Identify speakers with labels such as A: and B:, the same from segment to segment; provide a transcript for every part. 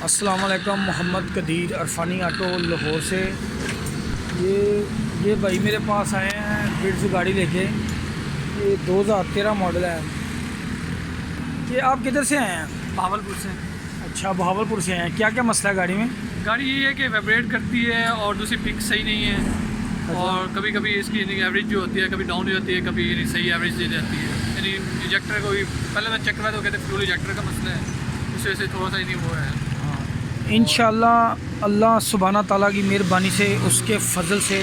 A: अस्सलाम वालेकुम। मोहम्मद कदीर अरफानी ऑटो लाहौर से। ये भाई मेरे पास आए हैं बिट्स गाड़ी लेके। ये 2013 मॉडल है। ये आप किधर से आए हैं?
B: भावलपुर से।
A: अच्छा, बहावलपुर से आए हैं। क्या क्या मसला है गाड़ी में?
B: गाड़ी ये है कि वाइब्रेट करती है और दूसरी पिक सही नहीं है।
A: अच्छा।
B: और कभी कभी इसकी एवरेज जो होती है कभी डाउन हो जाती है, कभी सही एवरेज दे जाती है। यानी इंजेक्टर को भी पहले मैं चेक करवाया तो कहते फ्यूल इंजेक्टर का मसला है, इस वजह से थोड़ा सा नहीं वो है।
A: इंशाल्लाह अल्लाह सुब्हाना ताला की मेहरबानी से उसके फजल से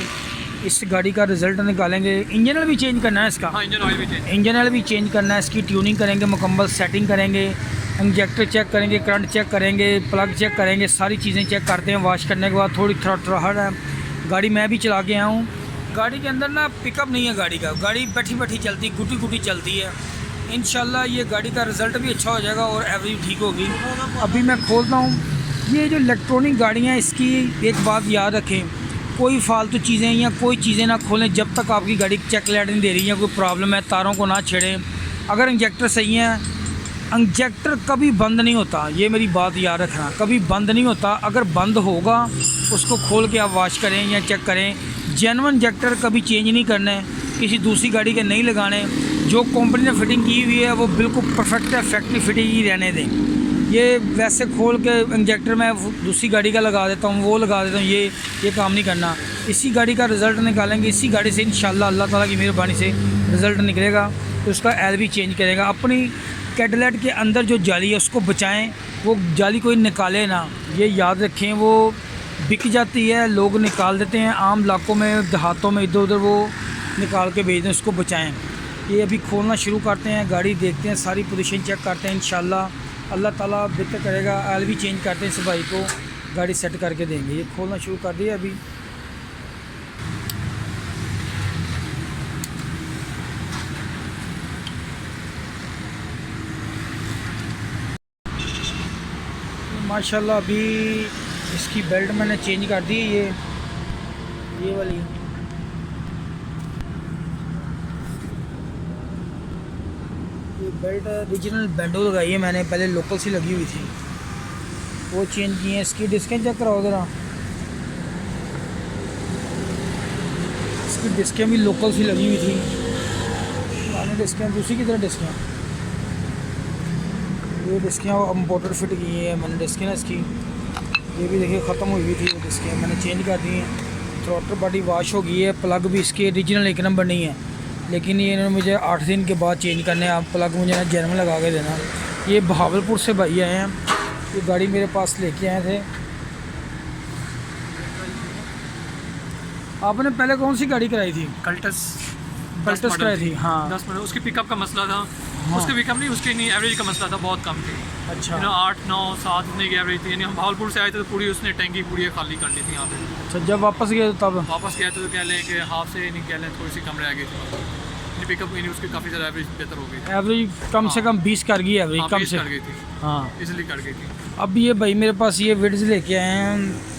A: इस गाड़ी का रिज़ल्ट निकालेंगे। इंजन ऑयल भी चेंज करना है इसका।
B: हाँ, इंजन ऑयल भी चेंज।
A: इंजन ऑयल भी चेंज करना है, इसकी ट्यूनिंग करेंगे, मुकम्मल सेटिंग करेंगे, इंजेक्टर चेक करेंगे, करंट चेक करेंगे, प्लग चेक करेंगे, सारी चीज़ें चेक करते हैं। वॉश करने के बाद थोड़ी थोड़ा है। गाड़ी मैं भी चला के आया हूँ। गाड़ी के अंदर ना पिकअप नहीं है गाड़ी का। गाड़ी बैठी बैठी चलती, गुटी गुटी चलती है। इंशाल्लाह ये गाड़ी का रिज़ल्ट भी अच्छा हो जाएगा और एवरेज ठीक होगी। अभी मैं खोलता हूँ। ये जो इलेक्ट्रॉनिक गाड़ियाँ, इसकी एक बात याद रखें, कोई फालतू चीज़ें या कोई चीज़ें ना खोलें जब तक आपकी गाड़ी चेक लाइट नहीं दे रही है। कोई प्रॉब्लम है, तारों को ना छेड़ें। अगर इंजेक्टर सही है, इंजेक्टर कभी बंद नहीं होता, ये मेरी बात याद रखना, कभी बंद नहीं होता। अगर बंद होगा उसको खोल के आप वॉश करें या चेक करें। जेन्युइन इंजेक्टर कभी चेंज नहीं करना है, किसी दूसरी गाड़ी के नहीं लगाने। जो कंपनी ने फिटिंग की हुई है वो बिल्कुल परफेक्ट है, फैक्ट्री फिटिंग ही रहने दें। ये वैसे खोल के इंजेक्टर मैं दूसरी गाड़ी का लगा देता हूँ, वो लगा देता हूँ, ये काम नहीं करना। इसी गाड़ी का रिज़ल्ट निकालेंगे। इसी गाड़ी से इंशाल्लाह अल्लाह ताला की मेहरबानी से रिज़ल्ट निकलेगा। तो उसका एल भी चेंज करेगा। अपनी कैडलेट के अंदर जो जाली है उसको बचाएं, वो जाली कोई निकाले ना, ये याद रखें। वो बिक जाती है, लोग निकाल देते हैं आम इलाकों में, देहातों में, इधर उधर वो निकाल के भेज दें, उसको बचाएँ। ये अभी खोलना शुरू करते हैं, गाड़ी देखते हैं, सारी पोजीशन चेक करते हैं। इंशाल्लाह अल्लाह ताला बेहतर करेगा। ऑयल भी चेंज करते हैं, इस भाई को गाड़ी सेट करके देंगे। ये खोलना शुरू कर दिया अभी। माशाल्लाह अभी इसकी बेल्ट मैंने चेंज कर दी है, ये वाली। ये बेल्ट ओरिजिनल बैंडो लगाई है मैंने, पहले लोकल सी लगी हुई थी, वो चेंज की है। इसकी डिस्कें चेक कराओ ज़रा। इसकी डिस्कें भी लोकल सी लगी हुई थी, पुरानी डिस्कें, दूसरी की तरह डिस्कें। ये डिस्कें इम्पोर्टेड फिट की है मैंने डिस्कें ना इसकी। ये भी देखिए ख़त्म हुई थी, वो डिस्कें मैंने चेंज कर दी हैं। थ्रोटल बॉडी वॉश हो गई है। प्लग भी इसके ओरिजिनल एक नंबर नहीं है, लेकिन ये इन्होंने मुझे 8 दिन के बाद चेंज करने हैं। आप प्लग मुझे ना जेन्युइन लगा के देना। ये बहावलपुर से भाई आए हैं, ये गाड़ी मेरे पास लेके आए थे। आपने पहले कौन सी गाड़ी कराई थी?
B: कल्टस
A: कराई थी। हाँ,
B: 10 मॉडल। उसकी पिकअप का मसला था।
A: हाँ।
B: उसकी पिकअप नहीं, उसकी नहीं एवरेज का मसला था, बहुत कम थी।
A: अच्छा
B: 8 9 7 इतने की एवरेज थी। यानी हम भावलपुर से आए थे तो पूरी उसने टैंकी पूरी खाली कर ली थी यहाँ पे।
A: अच्छा, जब वापस गए तो तब?
B: वापस गया तो कह लें कि हाफ से नहीं कह लें, थोड़ी सी कम रह गई थी। पिकअप नहीं, उसकी काफ़ी ज़्यादा एवरेज बेहतर हो गई थी।
A: एवरेज कम से कम 20 कर गई, एवरेज
B: हाँ,
A: कम
B: 20
A: से।
B: कर गई थी,
A: हाँ,
B: इसलिए कर गई थी।
A: अब ये भाई मेरे पास ये विड्स लेके आए हैं।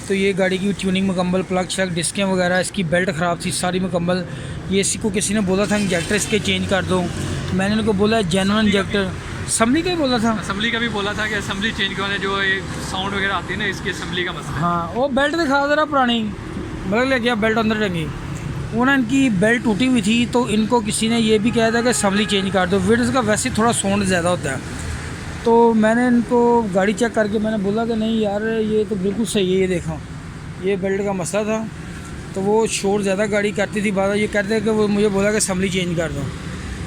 A: तो ये गाड़ी की ट्यूनिंग मुकम्मल, प्लग शक, डिस्कें वगैरह, इसकी बेल्ट ख़राब थी सारी मुकम्मल। ये इसी को किसी ने बोला था इंजेक्टर इसके चेंज कर दो, मैंने उनको बोला जेन्युइन इंजेक्टर। असम्बली का ही बोला था।
B: असम्बली का भी बोला था कि असम्बली चेंज करवाने, जो ये साउंड वगैरह आती है ना, इसकी असम्बली का मसला है।
A: हाँ, वो बेल्ट दिखा ज़रा पुरानी, मतलब ले गया बेल्ट अंदर टंगी। उन्होंने इनकी बेल्ट टूटी हुई थी, तो इनको किसी ने ये भी कहा था कि असम्बली चेंज कर दो। विड्स का वैसे थोड़ा साउंड ज़्यादा होता है, तो मैंने इनको गाड़ी चेक करके मैंने बोला कि नहीं यार ये तो बिल्कुल सही है, ये देखो ये बेल्ट का मसला था। तो वो शोर ज़्यादा गाड़ी करती थी, बाद ये कहते हैं कि वो मुझे बोला कि असम्बली चेंज कर दो।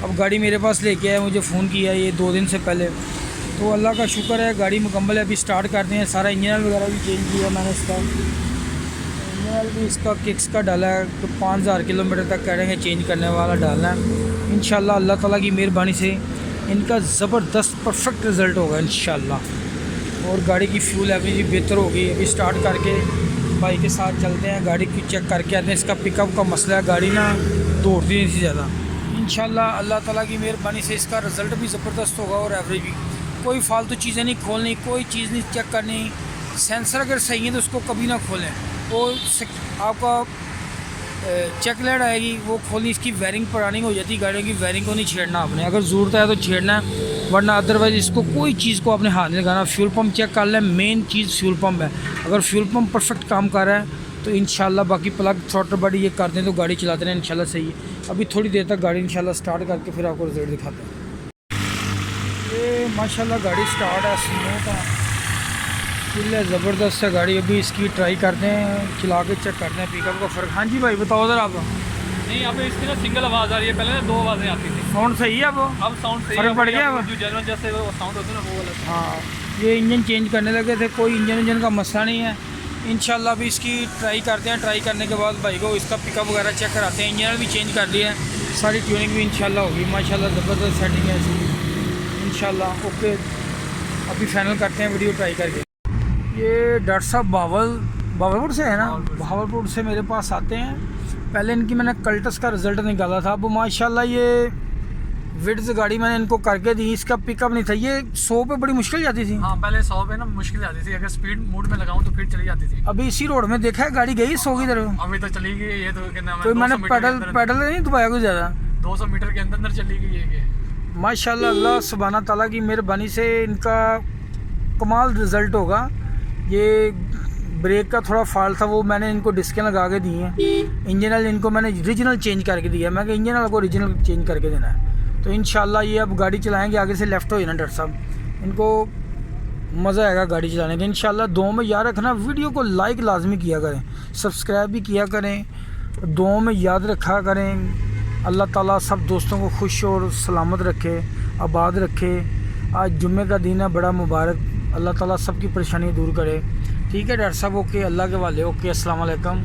A: अब गाड़ी मेरे पास लेके आए, मुझे फ़ोन किया ये 2 दिन से पहले। तो अल्लाह का शुक्र है गाड़ी मुकम्मल है। अभी स्टार्ट करते हैं। सारा इंजन वगैरह भी चेंज किया मैंने इसका। इंजन भी इसका किक्स का डाला है, तो 5000 किलोमीटर तक करेंगे चेंज करने वाला डालना है। इंशाल्लाह अल्लाह ताला की मेहरबानी से इनका ज़बरदस्त परफेक्ट रिज़ल्ट होगा इंशाल्लाह। और गाड़ी की फ्यूल एवरेज भी बेहतर होगी। अभी स्टार्ट करके भाई के साथ चलते हैं, गाड़ी की चेक करके आते हैं। इसका पिकअप का मसला है, गाड़ी ना दौड़ती नहीं थी ज़्यादा। इंशाल्लाह अल्लाह ताला की मेहरबानी से इसका रिज़ल्ट भी ज़बरदस्त होगा और एवरेज भी। कोई फालतू चीज़ें नहीं खोलनी, कोई चीज़ नहीं चेक करनी। सेंसर अगर सही है तो उसको कभी ना खोलें। वो आपका चेक लाइट आएगी वो खोलनी, इसकी वायरिंग पुरानी हो जाती है गाड़ियों की, वायरिंग को नहीं छेड़ना आपने, अगर ज़रूरत है तो छेड़ना है, वरना अदरवाइज़ इसको कोई चीज़ को आपने हाथ नहीं लगाना। फ्यूल पम्प चेक कर लें, मेन चीज़ फ्यूल पम्प है, अगर फ्यूल पम्प परफेक्ट काम कर रहा है तो इंशाल्लाह बाकी प्लग थ्रॉटल बॉडी ये कर दें तो गाड़ी चलाते रहें इंशाल्लाह सही है। अभी थोड़ी देर तक गाड़ी इंशाल्लाह स्टार्ट करके फिर आपको रिजल्ट दिखाते हैं। ये माशाल्लाह गाड़ी स्टार्ट है, स्मूथ है, फुल है, ज़बरदस्त है गाड़ी। अभी इसकी ट्राई करते हैं, चला के चेक करते हैं पिकअप का फ़र्क। हाँ जी भाई बताओ ज़रा आप।
B: नहीं, अब इसकी ना सिंगल आवाज़ आ रही है, पहले ना 2 आवाज़ें आती थी।
A: साउंड सही है
B: अब साउंड सही
A: फ़र्क पड़ गया अब?
B: जो जनरल जैसे वो साउंड होता है ना वो वाला।
A: हाँ, ये इंजन चेंज करने लगे थे, कोई इंजन का मसला नहीं है। इंशाल्लाह अभी इसकी ट्राई करते हैं, ट्राई करने के बाद भाई को इसका पिकअप वगैरह चेक कराते हैं। इंजन भी चेंज कर दिया है, सारी ट्यूनिंग भी इंशाल्लाह होगी। माशाल्लाह ज़बरदस्त सेटिंग है इसकी इंशाल्लाह। ओके, अभी फाइनल करते हैं वीडियो ट्राई करके। ये डॉक्टर साहब बावलपुर से है ना, बावलपुर से मेरे पास आते हैं। पहले इनकी मैंने कल्टस का रिज़ल्ट निकाला था, अब माशाल्लाह ये विड्स गाड़ी मैंने इनको करके दी, इसका पिकअप नहीं था। ये 100 पे बड़ी मुश्किल जाती थी।
B: हाँ, पहले 100 पे ना मुश्किल जाती थी, अगर स्पीड मूड में लगाऊं तो फिर चली जाती थी।
A: अभी इसी रोड में देखा है गाड़ी गई 100 की तरफ।
B: अभी तो चली गई ये, तो क्या नाम है,
A: कोई मैंने
B: 200 मीटर के
A: पैडल नहीं दबाया कुछ ज़्यादा।
B: 200 मीटर के अंदर चली गई है।
A: माशाल्लाह अल्लाह सुब्हाना ताला की मेहरबानी से इनका कमाल रिज़ल्ट होगा। ये ब्रेक का थोड़ा फॉल्ट था, वो मैंने इनको डिस्कें लगा के दी हैं। इंजन ऑयल इनको मैंने ओरिजिनल चेंज करके दिया है, मैं कि इंजन ऑयल को ओरिजिनल चेंज करके देना है। तो इंशाल्लाह ये अब गाड़ी चलाएंगे, आगे से लेफ़्ट हो जाना डॉक्टर साहब, इनको मज़ा आएगा गाड़ी चलाने का इंशाल्लाह। दुआओं में याद रखना, वीडियो को लाइक लाजमी किया करें, सब्सक्राइब भी किया करें, दुआओं में याद रखा करें। अल्लाह ताला सब दोस्तों को खुश और सलामत रखे, आबाद रखे। आज जुम्मे का दिन है, बड़ा मुबारक, अल्लाह ताला सबकी परेशानी दूर करे। ठीक है डॉक्टर साहब, ओके, अल्लाह के वाले, ओके, अस्सलाम वालेकुम।